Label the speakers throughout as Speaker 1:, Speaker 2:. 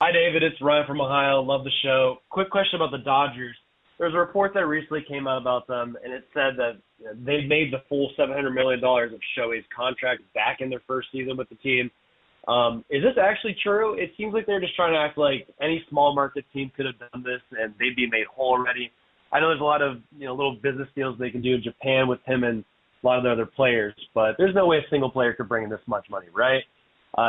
Speaker 1: Hi, David. It's Ryan from Ohio. Love the show. Quick question about the Dodgers. There's a report that recently came out about them, and it said that they made the full $700 million of Shohei's contract back in their first season with the team. Is this actually true? It seems like they're just trying to act like any small market team could have done this, and they'd be made whole already. I know there's a lot of little business deals they can do in Japan with him and a lot of the other players, but there's no way a single player could bring in this much money, right?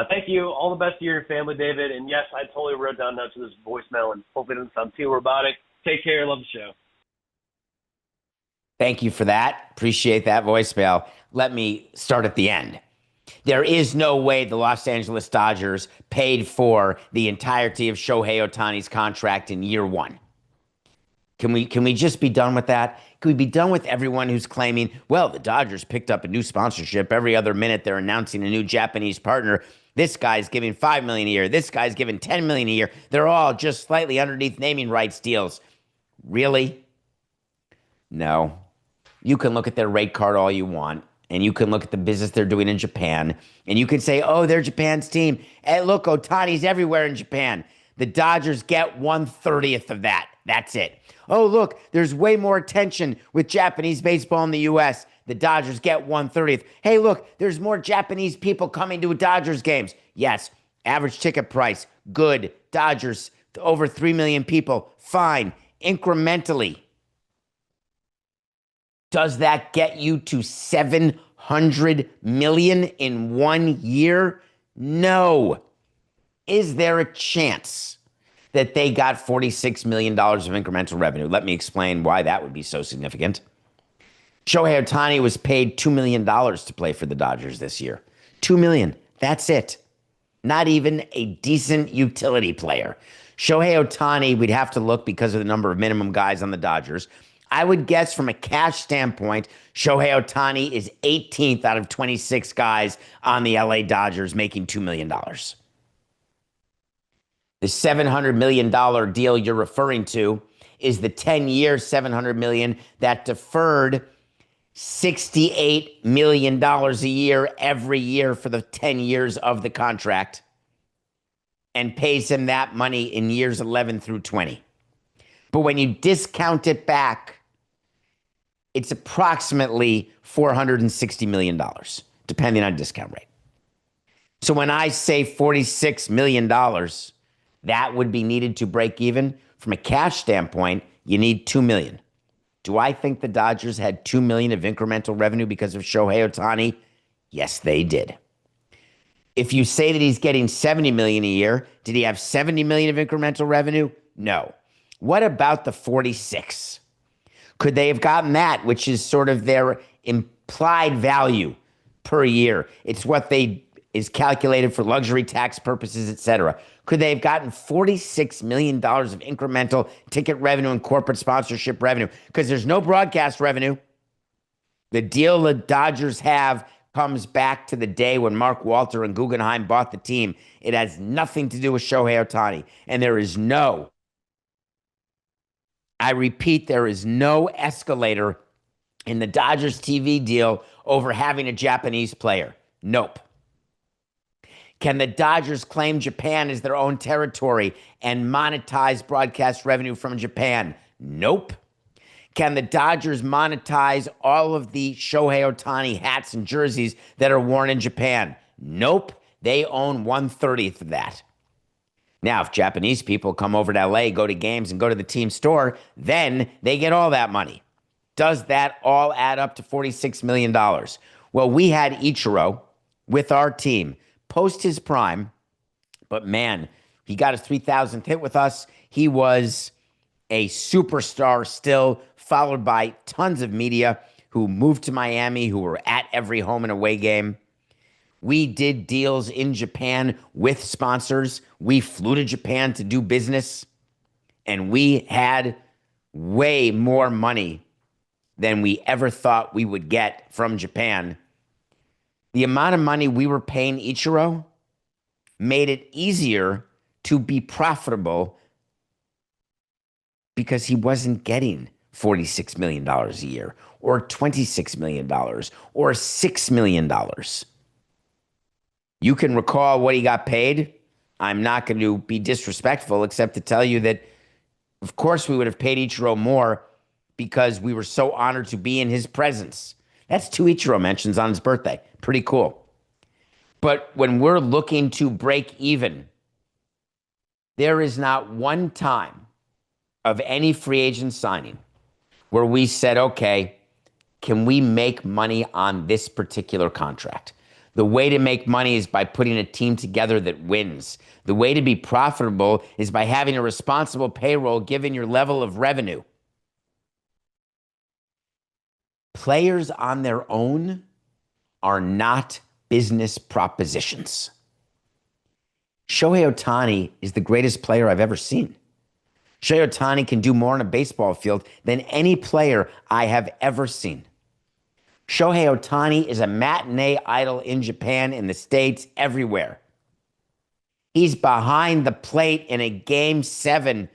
Speaker 1: Thank you. All the best to you and your family, David. And yes, I totally wrote down notes of this voicemail, and hopefully it doesn't sound too robotic. Take care. Love the show.
Speaker 2: Thank you for that. Appreciate that voicemail. Let me start at the end. There is no way the Los Angeles Dodgers paid for the entirety of Shohei Ohtani's contract in year one. Can we just be done with that? Can we be done with everyone who's claiming, well, the Dodgers picked up a new sponsorship every other minute they're announcing a new Japanese partner. This guy's giving $5 million a year. This guy's giving $10 million a year. They're all just slightly underneath naming rights deals. Really? No. You can look at their rate card all you want, and you can look at the business they're doing in Japan, and you can say, oh, they're Japan's team. Hey, look, Ohtani's everywhere in Japan. The Dodgers get 1/30th of that. That's it. Oh, look, there's way more attention with Japanese baseball in the U.S. The Dodgers get 1/30th. Hey, look, there's more Japanese people coming to Dodgers games. Yes, average ticket price, good. Dodgers, over 3 million people, fine. Incrementally. Does that get you to 700 million in 1 year? No. Is there a chance that they got $46 million of incremental revenue? Let me explain why that would be so significant. Shohei Ohtani was paid $2 million to play for the Dodgers this year. $2 million. That's it. Not even a decent utility player. Shohei Ohtani, we'd have to look because of the number of minimum guys on the Dodgers. I would guess from a cash standpoint, Shohei Ohtani is 18th out of 26 guys on the LA Dodgers making $2 million. The $700 million deal you're referring to is the 10-year $700 million that deferred $68 million a year every year for the 10 years of the contract and pays him that money in years 11 through 20. But when you discount it back, it's approximately $460 million, depending on discount rate. So when I say $46 million, that would be needed to break even. From a cash standpoint, you need $2 million. Do I think the Dodgers had $2 million of incremental revenue because of Shohei Ohtani? Yes, they did. If you say that he's getting $70 million a year, did he have $70 million of incremental revenue? No. What about the 46? Could they have gotten that, which is sort of their implied value per year? It's what is calculated for luxury tax purposes, et cetera. Could they have gotten $46 million of incremental ticket revenue and corporate sponsorship revenue? Because there's no broadcast revenue. The deal the Dodgers have comes back to the day when Mark Walter and Guggenheim bought the team. It has nothing to do with Shohei Ohtani. And I repeat, there is no escalator in the Dodgers TV deal over having a Japanese player. Nope. Can the Dodgers claim Japan as their own territory and monetize broadcast revenue from Japan? Nope. Can the Dodgers monetize all of the Shohei Ohtani hats and jerseys that are worn in Japan? Nope. They own 1/30th of that. Now, if Japanese people come over to LA, go to games, and go to the team store, then they get all that money. Does that all add up to $46 million? Well, we had Ichiro with our team post his prime, but man, he got his 3,000th hit with us. He was a superstar still, followed by tons of media who moved to Miami, who were at every home and away game. We did deals in Japan with sponsors. We flew to Japan to do business, and we had way more money than we ever thought we would get from Japan. The amount of money we were paying Ichiro made it easier to be profitable because he wasn't getting $46 million a year or $26 million or $6 million. You can recall what he got paid I'm not going to be disrespectful except to tell you that, of course, we would have paid Ichiro more because we were so honored to be in his presence. That's 2 Ichiro mentions on his birthday. Pretty cool. But when we're looking to break even, there is not one time of any free agent signing where we said, okay, can we make money on this particular contract? The way to make money is by putting a team together that wins. The way to be profitable is by having a responsible payroll given your level of revenue. Players on their own are not business propositions. Shohei Ohtani is the greatest player I've ever seen. Shohei Ohtani can do more on a baseball field than any player I have ever seen. Shohei Ohtani is a matinee idol in Japan, in the States, everywhere. He's behind the plate in a Game 7.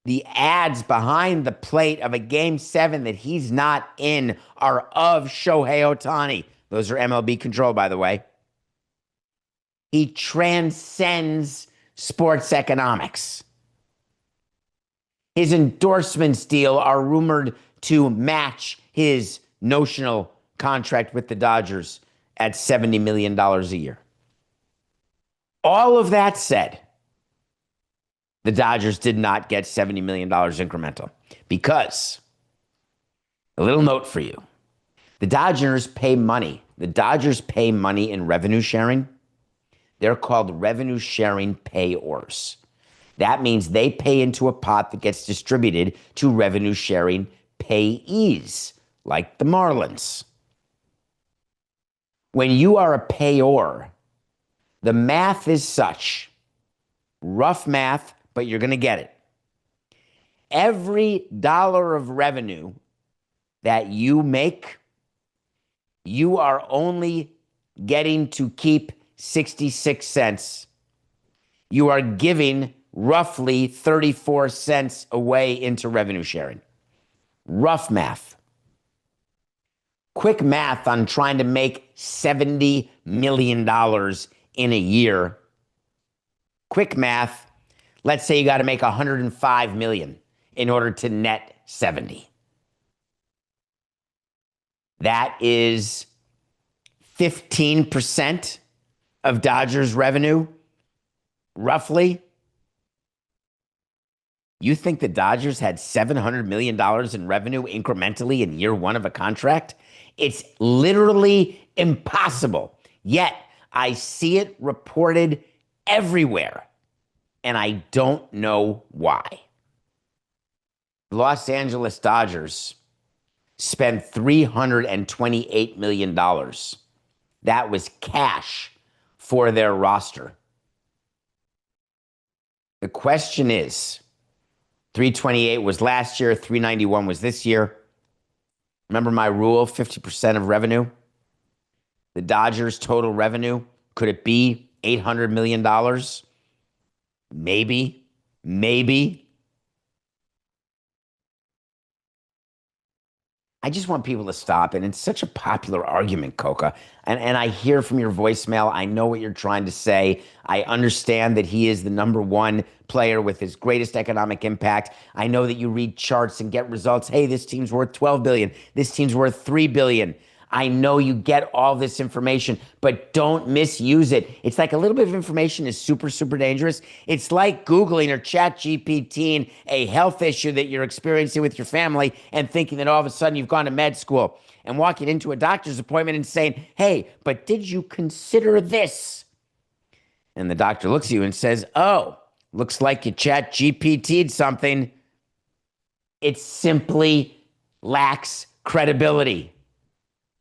Speaker 2: The ads behind the plate of a Game 7 that he's not in are of Shohei Ohtani. Those are MLB controlled, by the way. He transcends sports economics. His endorsements deal are rumored to match his notional contract with the Dodgers at $70 million a year. All of that said, the Dodgers did not get $70 million incremental because, a little note for you, the Dodgers pay money. The Dodgers pay money in revenue sharing. They're called revenue sharing payors. That means they pay into a pot that gets distributed to revenue sharing payees, like the Marlins. When you are a payor, the math is such, rough math, but you're going to get it. Every dollar of revenue that you make, you are only getting to keep 66 cents. You are giving roughly 34 cents away into revenue sharing. Rough math. Quick math on trying to make $70 million in a year. Quick math. Let's say you got to make $105 million in order to net 70. That is 15% of Dodgers revenue, roughly. You think the Dodgers had $700 million in revenue incrementally in year 1 of a contract? It's literally impossible. Yet I see it reported everywhere, and I don't know why. The Los Angeles Dodgers spent $328 million. That was cash for their roster. The question is, 328 was last year, 391 was this year. Remember my rule, 50% of revenue? The Dodgers' total revenue, could it be $800 million? Maybe. I just want people to stop. And it's such a popular argument, Coca. And I hear from your voicemail. I know what you're trying to say. I understand that he is the number 1 player with his greatest economic impact. I know that you read charts and get results. Hey, this team's worth $12 billion. This team's worth $3 billion. I know you get all this information, but don't misuse it. It's like a little bit of information is super, super dangerous. It's like Googling or ChatGPTing a health issue that you're experiencing with your family and thinking that all of a sudden you've gone to med school and walking into a doctor's appointment and saying, hey, but did you consider this? And the doctor looks at you and says, oh, looks like you ChatGPT'd something. It simply lacks credibility.